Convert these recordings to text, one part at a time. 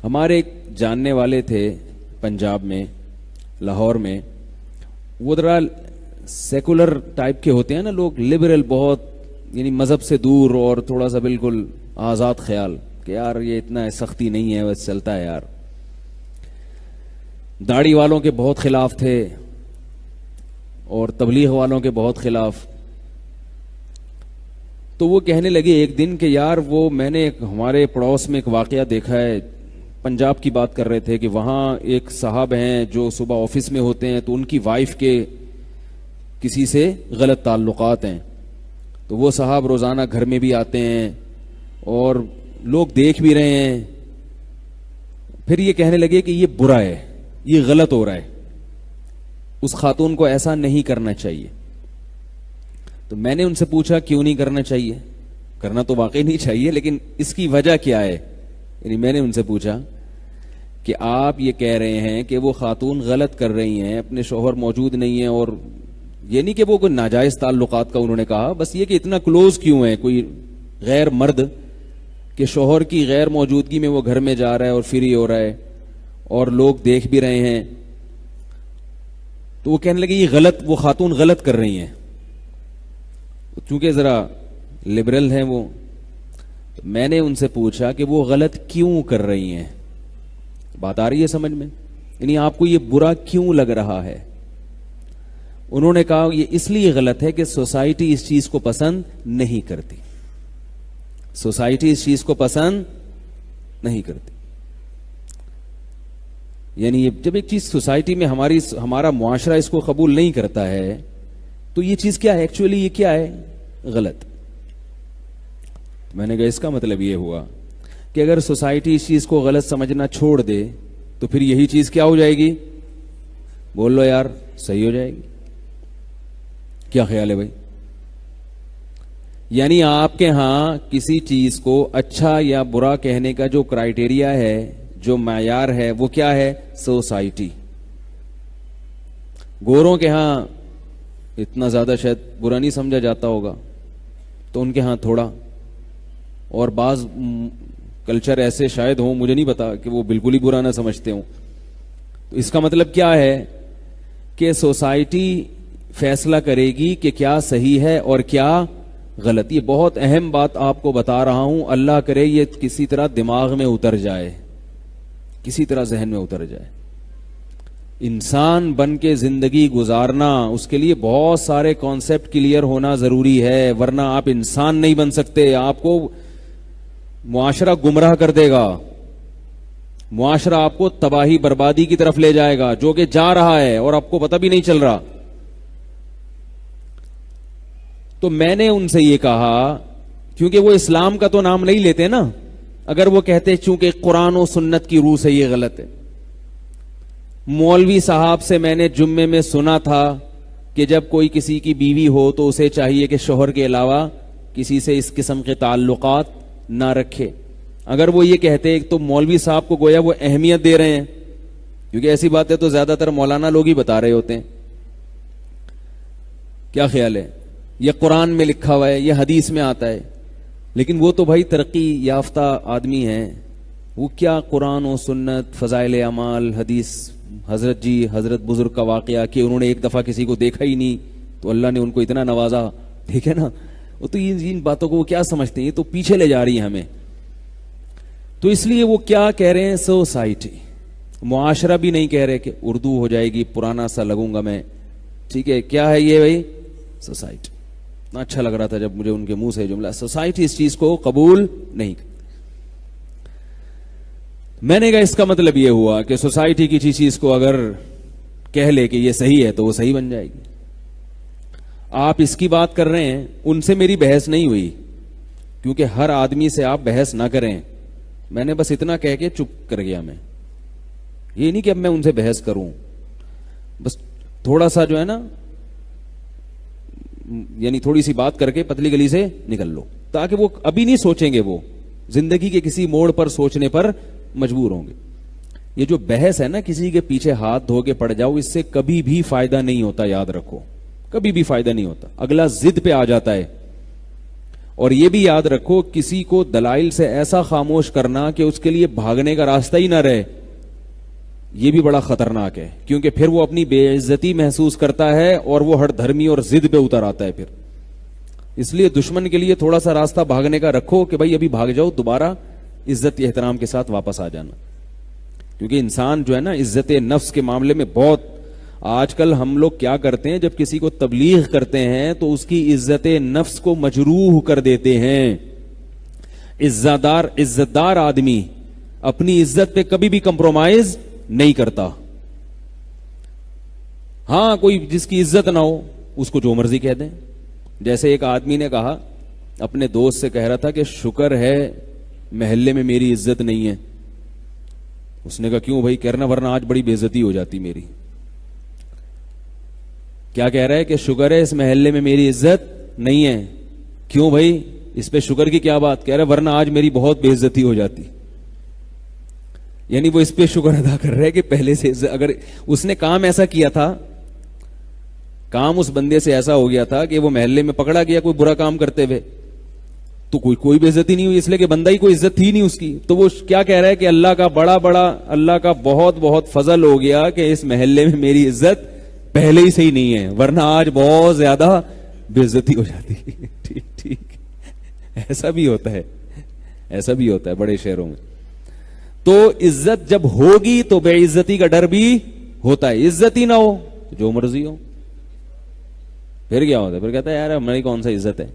ہمارے ایک جاننے والے تھے پنجاب میں، لاہور میں، وہ ذرا سیکولر ٹائپ کے ہوتے ہیں نا لوگ، لبرل بہت، یعنی مذہب سے دور اور تھوڑا سا بالکل آزاد خیال کہ یار یہ اتنا سختی نہیں ہے، بس چلتا ہے یار. داڑھی والوں کے بہت خلاف تھے اور تبلیغ والوں کے بہت خلاف. تو وہ کہنے لگے ایک دن کہ یار وہ میں نے ہمارے پڑوس میں ایک واقعہ دیکھا ہے، پنجاب کی بات کر رہے تھے کہ وہاں ایک صاحب ہیں جو صبح آفس میں ہوتے ہیں تو ان کی وائف کے کسی سے غلط تعلقات ہیں، تو وہ صاحب روزانہ گھر میں بھی آتے ہیں اور لوگ دیکھ بھی رہے ہیں. پھر یہ کہنے لگے کہ یہ برا ہے، یہ غلط ہو رہا ہے، اس خاتون کو ایسا نہیں کرنا چاہیے. تو میں نے ان سے پوچھا کیوں نہیں کرنا چاہیے؟ کرنا تو واقعی نہیں چاہیے، لیکن اس کی وجہ کیا ہے؟ یعنی میں نے ان سے پوچھا کہ آپ یہ کہہ رہے ہیں کہ وہ خاتون غلط کر رہی ہیں، اپنے شوہر موجود نہیں ہیں، اور یہ نہیں کہ وہ کوئی ناجائز تعلقات کا انہوں نے کہا، بس یہ کہ اتنا کلوز کیوں ہے کوئی غیر مرد کہ شوہر کی غیر موجودگی میں وہ گھر میں جا رہا ہے اور فری ہو رہا ہے اور لوگ دیکھ بھی رہے ہیں. تو وہ کہنے لگے یہ غلط، وہ خاتون غلط کر رہی ہیں. چونکہ ذرا لبرل ہیں وہ، تو میں نے ان سے پوچھا کہ وہ غلط کیوں کر رہی ہیں. بات آ رہی ہے سمجھ میں؟ یعنی آپ کو یہ برا کیوں لگ رہا ہے؟ انہوں نے کہا یہ اس لیے غلط ہے کہ سوسائٹی اس چیز کو پسند نہیں کرتی، سوسائٹی اس چیز کو پسند نہیں کرتی. یعنی جب ایک چیز سوسائٹی میں ہمارا معاشرہ اس کو قبول نہیں کرتا ہے تو یہ چیز کیا ہے ایکچولی؟ یہ کیا ہے؟ غلط. میں نے کہا اس کا مطلب یہ ہوا کہ اگر سوسائٹی اس چیز کو غلط سمجھنا چھوڑ دے تو پھر یہی چیز کیا ہو جائے گی؟ بول لو یار، صحیح ہو جائے گی. کیا خیال ہے بھائی؟ یعنی آپ کے ہاں کسی چیز کو اچھا یا برا کہنے کا جو کرائیٹیریا ہے، جو معیار ہے، وہ کیا ہے؟ سوسائٹی. گوروں کے ہاں اتنا زیادہ شاید برا نہیں سمجھا جاتا ہوگا، تو ان کے ہاں تھوڑا، اور بعض کلچر ایسے شاید ہوں، مجھے نہیں پتا، کہ وہ بالکل ہی برا نہ سمجھتے ہوں. تو اس کا مطلب کیا ہے کہ سوسائٹی فیصلہ کرے گی کہ کیا صحیح ہے اور کیا غلط. یہ بہت اہم بات آپ کو بتا رہا ہوں، اللہ کرے یہ کسی طرح دماغ میں اتر جائے، کسی طرح ذہن میں اتر جائے. انسان بن کے زندگی گزارنا، اس کے لیے بہت سارے کانسیپٹ کلیئر ہونا ضروری ہے، ورنہ آپ انسان نہیں بن سکتے. آپ کو معاشرہ گمراہ کر دے گا، معاشرہ آپ کو تباہی بربادی کی طرف لے جائے گا، جو کہ جا رہا ہے اور آپ کو پتہ بھی نہیں چل رہا. تو میں نے ان سے یہ کہا، کیونکہ وہ اسلام کا تو نام نہیں لیتے نا، اگر وہ کہتے چونکہ قرآن و سنت کی روح سے یہ غلط ہے. مولوی صاحب سے میں نے جمعے میں سنا تھا کہ جب کوئی کسی کی بیوی ہو تو اسے چاہیے کہ شوہر کے علاوہ کسی سے اس قسم کے تعلقات نہ رکھے. اگر وہ یہ کہتے تو مولوی صاحب کو گویا وہ اہمیت دے رہے ہیں، کیونکہ ایسی باتیں تو زیادہ تر مولانا لوگ ہی بتا رہے ہوتے ہیں. کیا خیال ہے؟ یہ قرآن میں لکھا ہوا ہے، یہ حدیث میں آتا ہے، لیکن وہ تو بھائی ترقی یافتہ آدمی ہیں، وہ کیا قرآن و سنت، فضائل اعمال، حدیث، حضرت بزرگ کا واقعہ کہ انہوں نے ایک دفعہ کسی کو دیکھا ہی نہیں تو اللہ نے ان کو اتنا نوازا. ٹھیک ہے نا؟ وہ تو ان باتوں کو وہ کیا سمجھتے ہیں، یہ تو پیچھے لے جا رہی ہیں ہمیں. تو اس لیے وہ کیا کہہ رہے ہیں؟ سوسائٹی. معاشرہ بھی نہیں کہہ رہے کہ اردو ہو جائے گی، پرانا سا لگوں گا میں. ٹھیک ہے، کیا ہے یہ بھائی؟ سوسائٹی. اتنا اچھا لگ رہا تھا جب مجھے ان کے منہ سے جملہ، سوسائٹی اس چیز کو قبول نہیں کرتی. میں نے کہا اس کا مطلب یہ ہوا کہ سوسائٹی کی چیز کو اگر کہہ لے کہ یہ صحیح ہے تو وہ صحیح بن جائے گی. آپ اس کی بات کر رہے ہیں، ان سے میری بحث نہیں ہوئی، کیونکہ ہر آدمی سے آپ بحث نہ کریں. میں نے بس اتنا کہہ کے چپ کر گیا. میں یہ نہیں کہ اب میں ان سے بحث کروں، بس تھوڑا سا جو ہے نا، یعنی تھوڑی سی بات کر کے پتلی گلی سے نکل لو، تاکہ وہ ابھی نہیں سوچیں گے، وہ زندگی کے کسی موڑ پر سوچنے پر مجبور ہوں گے. یہ جو بحث ہے نا، کسی کے پیچھے ہاتھ دھو کے پڑ جاؤ، اس سے کبھی بھی فائدہ نہیں ہوتا. یاد رکھو، کبھی بھی فائدہ نہیں ہوتا. اگلا ضد پہ آ جاتا ہے اور یہ بھی یاد رکھو کسی کو دلائل سے ایسا خاموش کرنا کہ اس کے لیے بھاگنے کا راستہ ہی نہ رہے، یہ بھی بڑا خطرناک ہے، کیونکہ پھر وہ اپنی بے عزتی محسوس کرتا ہے اور وہ ہر دھرمی اور ضد پہ اتر آتا ہے پھر. اس لیے دشمن کے لیے تھوڑا سا راستہ بھاگنے کا رکھو کہ بھائی ابھی بھاگ جاؤ، دوبارہ عزت احترام کے ساتھ واپس آ جانا. کیونکہ انسان جو ہے نا عزت نفس کے معاملے میں بہت، آج کل ہم لوگ کیا کرتے ہیں، جب کسی کو تبلیغ کرتے ہیں تو اس کی عزت نفس کو مجروح کر دیتے ہیں. عزت دار آدمی اپنی عزت پہ کبھی بھی کمپرومائز نہیں کرتا. ہاں کوئی جس کی عزت نہ ہو اس کو جو مرضی کہہ دیں. جیسے ایک آدمی نے کہا، اپنے دوست سے کہہ رہا تھا کہ شکر ہے محلے میں میری عزت نہیں ہے. اس نے کہا کیوں بھائی؟ کہنا ورنہ آج بڑی بے عزتی ہو جاتی میری. کیا کہہ رہا ہے کہ شکر ہے اس محلے میں میری عزت نہیں ہے. کیوں بھائی؟ اس پہ شکر کی کیا بات؟ کہہ رہا ورنہ آج میری بہت بے عزتی ہو جاتی. یعنی وہ اس پہ شکر ادا کر رہا ہے کہ پہلے سے اگر اس نے کام ایسا کیا تھا، کام اس بندے سے ایسا ہو گیا تھا کہ وہ محلے میں پکڑا گیا کوئی برا کام کرتے ہوئے تو کوئی بے عزتی نہیں ہوئی، اس لیے کہ بندہ ہی کوئی عزت تھی نہیں اس کی. تو وہ کیا کہہ رہا ہے کہ اللہ کا اللہ کا بہت بہت فضل ہو گیا کہ اس محلے میں میری عزت پہلے ہی سے ہی نہیں ہے، ورنہ آج بہت زیادہ بے عزتی ہو جاتی. ٹھیک ایسا بھی ہوتا ہے بڑے شہروں میں. تو عزت جب ہوگی تو بے عزتی کا ڈر بھی ہوتا ہے. عزت ہی نہ ہو جو مرضی ہو، پھر کیا ہوتا ہے؟ پھر کہتا ہے یار ہماری کون سا عزت ہے.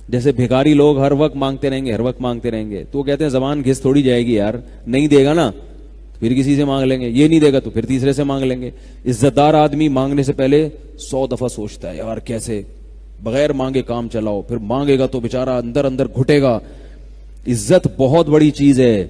جیسے بھیکاری لوگ ہر وقت مانگتے رہیں گے تو وہ کہتے ہیں زبان گھس تھوڑی جائے گی یار، نہیں دے گا نا پھر کسی سے مانگ لیں گے، یہ نہیں دے گا تو پھر تیسرے سے مانگ لیں گے. عزت دار آدمی مانگنے سے پہلے 100 دفعہ سوچتا ہے یار کیسے بغیر مانگے کام چلاؤ، پھر مانگے گا تو بےچارہ اندر گھٹے گا. عزت بہت بڑی چیز ہے.